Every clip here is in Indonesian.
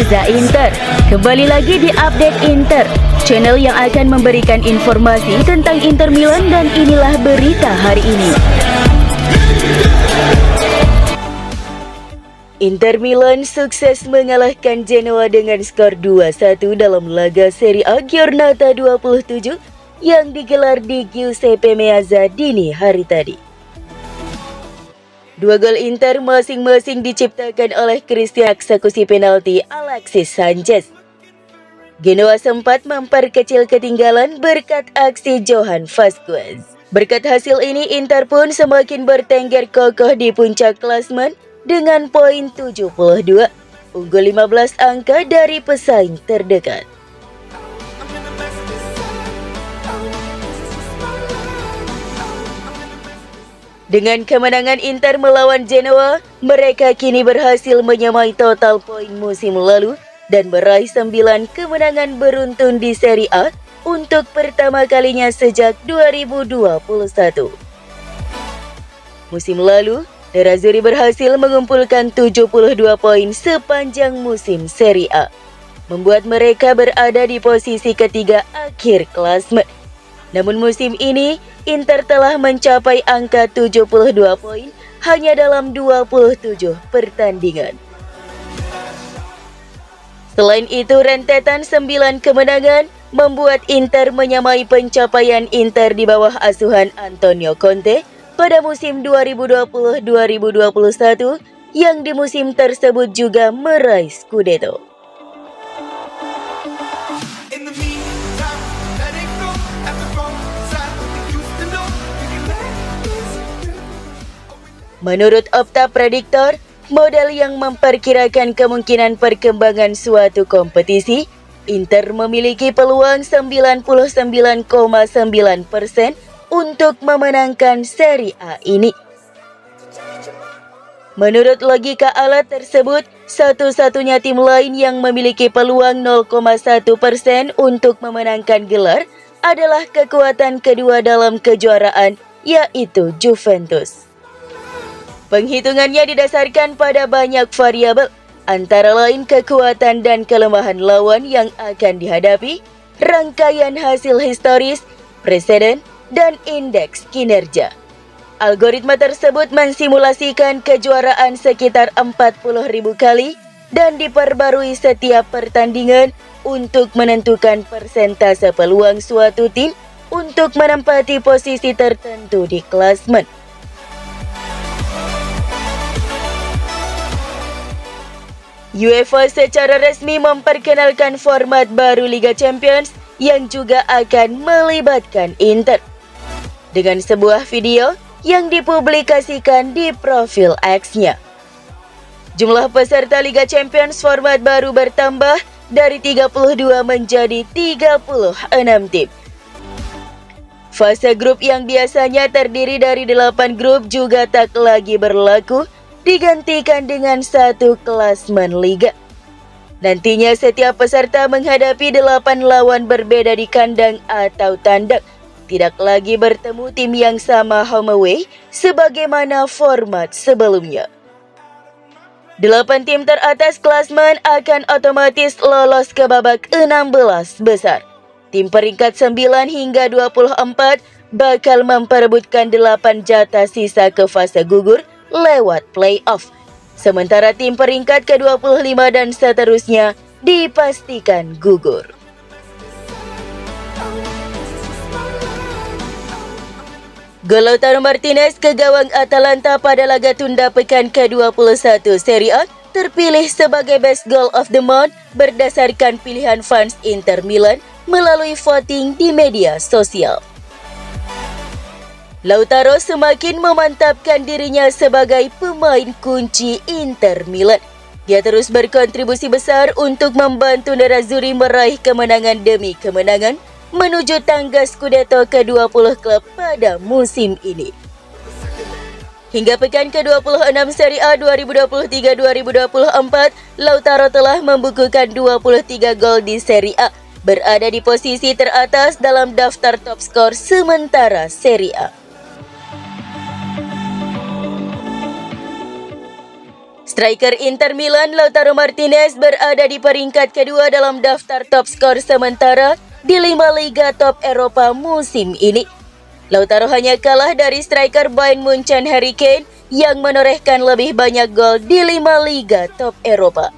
Reza Inter. Kembali lagi di Update Inter, channel yang akan memberikan informasi tentang Inter Milan, dan inilah berita hari ini. Inter Milan sukses mengalahkan Genoa dengan skor 2-1 dalam laga Serie A Giornata 27 yang digelar di Giuseppe Meazza dini hari tadi. Dua gol Inter masing-masing diciptakan oleh Christian eksekusi penalti Alexis Sanchez. Genoa sempat memperkecil ketinggalan berkat aksi Johan Vazquez. Berkat hasil ini, Inter pun semakin bertengger kokoh di puncak klasemen dengan poin 72, unggul 15 angka dari pesaing terdekat. Dengan kemenangan Inter melawan Genoa, mereka kini berhasil menyamai total poin musim lalu dan meraih 9 kemenangan beruntun di Serie A untuk pertama kalinya sejak 2021. Musim lalu, Nerazzurri berhasil mengumpulkan 72 poin sepanjang musim Serie A, membuat mereka berada di posisi ketiga akhir klasemen. Namun musim ini, Inter telah mencapai angka 72 poin hanya dalam 27 pertandingan. Selain itu, rentetan 9 kemenangan membuat Inter menyamai pencapaian Inter di bawah asuhan Antonio Conte pada musim 2020-2021 yang di musim tersebut juga meraih Scudetto. Menurut Opta Predictor, model yang memperkirakan kemungkinan perkembangan suatu kompetisi, Inter memiliki peluang 99,9% untuk memenangkan Serie A ini. Menurut logika alat tersebut, satu-satunya tim lain yang memiliki peluang 0,1% untuk memenangkan gelar adalah kekuatan kedua dalam kejuaraan, yaitu Juventus. Penghitungannya didasarkan pada banyak variabel, antara lain kekuatan dan kelemahan lawan yang akan dihadapi, rangkaian hasil historis, preseden, dan indeks kinerja. Algoritma tersebut mensimulasikan kejuaraan sekitar 40.000 kali dan diperbarui setiap pertandingan untuk menentukan persentase peluang suatu tim untuk menempati posisi tertentu di klasemen. UEFA secara resmi memperkenalkan format baru Liga Champions yang juga akan melibatkan Inter. Dengan sebuah video yang dipublikasikan di profil X-nya. Jumlah peserta Liga Champions format baru bertambah dari 32 menjadi 36 tim. Fase grup yang biasanya terdiri dari 8 grup juga tak lagi berlaku, digantikan dengan satu klasemen liga. Nantinya setiap peserta menghadapi 8 lawan berbeda di kandang atau tandang. Tidak lagi bertemu tim yang sama home away sebagaimana format sebelumnya. 8 tim teratas klasemen akan otomatis lolos ke babak 16 besar. Tim peringkat 9 hingga 24 bakal memperebutkan 8 jatah sisa ke fase gugur lewat play-off. Sementara tim peringkat ke-25 dan seterusnya dipastikan gugur. Gol Lautaro Martinez ke gawang Atalanta pada laga tunda pekan ke-21 Serie A terpilih sebagai Best Goal of the Month berdasarkan pilihan fans Inter Milan melalui voting di media sosial. Lautaro semakin memantapkan dirinya sebagai pemain kunci Inter Milan. Dia terus berkontribusi besar untuk membantu Nerazzurri meraih kemenangan demi kemenangan menuju tangga Scudetto ke-20 klub pada musim ini. Hingga pekan ke-26 Serie A 2023-2024, Lautaro telah membukukan 23 gol di Serie A, berada di posisi teratas dalam daftar top skor sementara Serie A. Striker Inter Milan Lautaro Martinez berada di peringkat kedua dalam daftar top skor sementara di 5 liga top Eropa musim ini. Lautaro hanya kalah dari striker Bayern Munchen Harry Kane yang menorehkan lebih banyak gol di 5 liga top Eropa.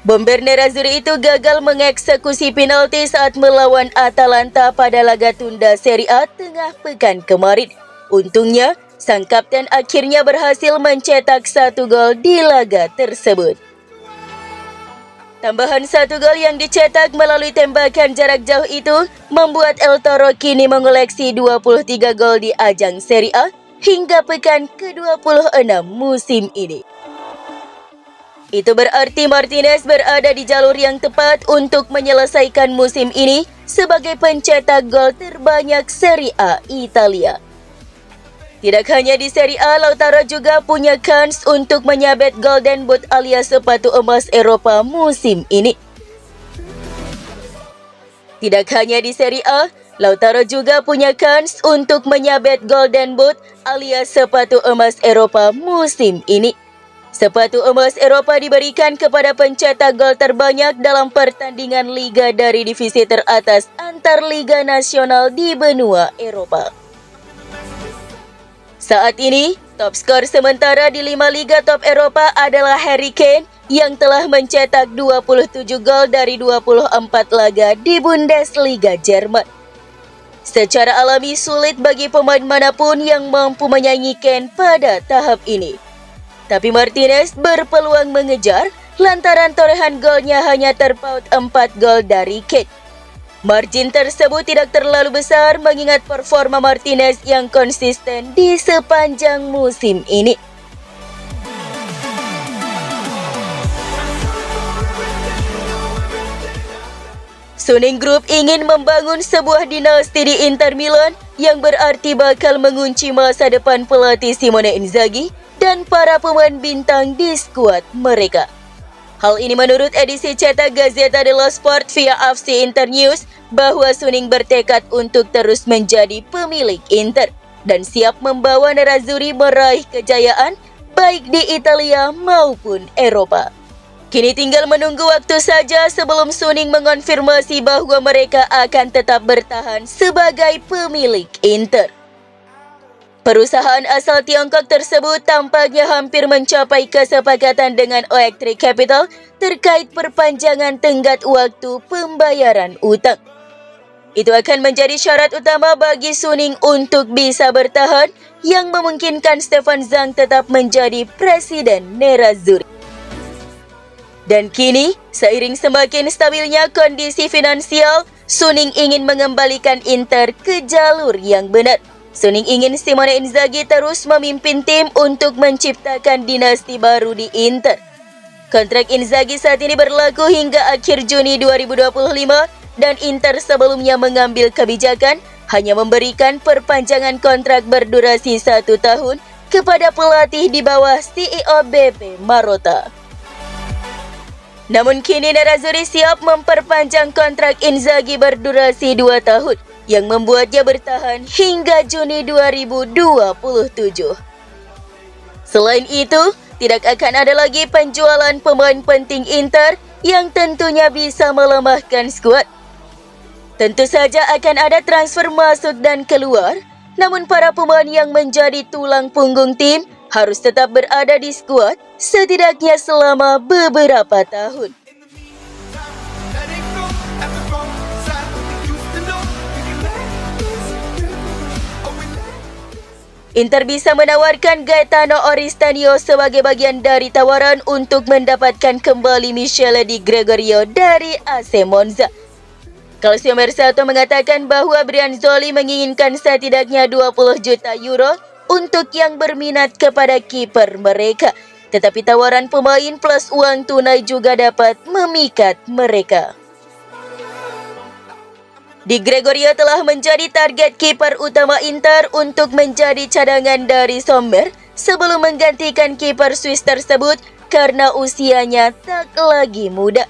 Bomber Nerazzurri itu gagal mengeksekusi penalti saat melawan Atalanta pada laga tunda Serie A tengah pekan kemarin. Untungnya, sang kapten akhirnya berhasil mencetak 1 gol di laga tersebut. Tambahan 1 gol yang dicetak melalui tembakan jarak jauh itu membuat El Toro kini mengoleksi 23 gol di ajang Serie A hingga pekan ke-26 musim ini. Itu berarti Martinez berada di jalur yang tepat untuk menyelesaikan musim ini sebagai pencetak gol terbanyak Serie A Italia. Tidak hanya di Serie A, Lautaro juga punya kans untuk menyabet Golden Boot alias sepatu emas Eropa musim ini. Tidak hanya di Serie A, Lautaro juga punya kans untuk menyabet Golden Boot alias sepatu emas Eropa musim ini. Sepatu emas Eropa diberikan kepada pencetak gol terbanyak dalam pertandingan liga dari divisi teratas antar liga nasional di benua Eropa. Saat ini, top skor sementara di 5 liga top Eropa adalah Harry Kane yang telah mencetak 27 gol dari 24 laga di Bundesliga Jerman. Secara alami sulit bagi pemain manapun yang mampu menyaingi Kane pada tahap ini. Tapi Martinez berpeluang mengejar lantaran torehan golnya hanya terpaut 4 gol dari Kane. Margin tersebut tidak terlalu besar mengingat performa Martinez yang konsisten di sepanjang musim ini. Suning Group ingin membangun sebuah dinasti di Inter Milan yang berarti bakal mengunci masa depan pelatih Simone Inzaghi dan para pemain bintang di skuad mereka. Hal ini menurut edisi cetak Gazzetta dello Sport via FC Internews bahwa Suning bertekad untuk terus menjadi pemilik Inter dan siap membawa Nerazzurri meraih kejayaan baik di Italia maupun Eropa. Kini tinggal menunggu waktu saja sebelum Suning mengonfirmasi bahwa mereka akan tetap bertahan sebagai pemilik Inter. Perusahaan asal Tiongkok tersebut tampaknya hampir mencapai kesepakatan dengan Oaktree Capital terkait perpanjangan tenggat waktu pembayaran utang. Itu akan menjadi syarat utama bagi Suning untuk bisa bertahan yang memungkinkan Stefan Zhang tetap menjadi presiden Nerazzurri. Dan kini, seiring semakin stabilnya kondisi finansial, Suning ingin mengembalikan Inter ke jalur yang benar. Suning ingin Simone Inzaghi terus memimpin tim untuk menciptakan dinasti baru di Inter. Kontrak Inzaghi saat ini berlaku hingga akhir Juni 2025 dan Inter sebelumnya mengambil kebijakan hanya memberikan perpanjangan kontrak berdurasi 1 tahun kepada pelatih di bawah CEO BP Marotta. Namun kini Nerazzurri siap memperpanjang kontrak Inzaghi berdurasi 2 tahun yang membuatnya bertahan hingga Juni 2027. Selain itu, tidak akan ada lagi penjualan pemain penting Inter yang tentunya bisa melemahkan skuad. Tentu saja akan ada transfer masuk dan keluar, namun para pemain yang menjadi tulang punggung tim harus tetap berada di skuad setidaknya selama beberapa tahun. Inter bisa menawarkan Gaetano Oristanio sebagai bagian dari tawaran untuk mendapatkan kembali Michele Di Gregorio dari AC Monza. Calcio Mercato mengatakan bahwa Brianzoli menginginkan setidaknya 20 juta euro untuk yang berminat kepada kiper mereka. Tetapi tawaran pemain plus uang tunai juga dapat memikat mereka. Di Gregorio telah menjadi target kiper utama Inter untuk menjadi cadangan dari Sommer sebelum menggantikan kiper Swiss tersebut karena usianya tak lagi muda.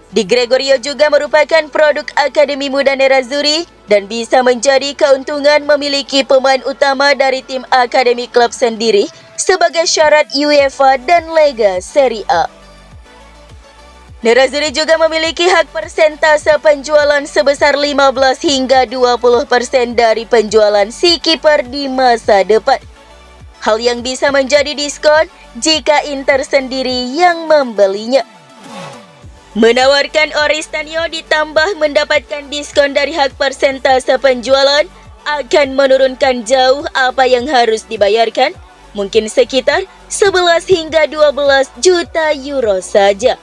Di Gregorio juga merupakan produk Akademi Muda Nerazzurri dan bisa menjadi keuntungan memiliki pemain utama dari tim akademi klub sendiri sebagai syarat UEFA dan Lega Serie A. Nerazzurri juga memiliki hak persentase penjualan sebesar 15 hingga 20% dari penjualan si kiper di masa depan. Hal yang bisa menjadi diskon jika Inter sendiri yang membelinya. Menawarkan Oristanio ditambah mendapatkan diskon dari hak persentase penjualan akan menurunkan jauh apa yang harus dibayarkan, mungkin sekitar 11 hingga 12 juta euro saja.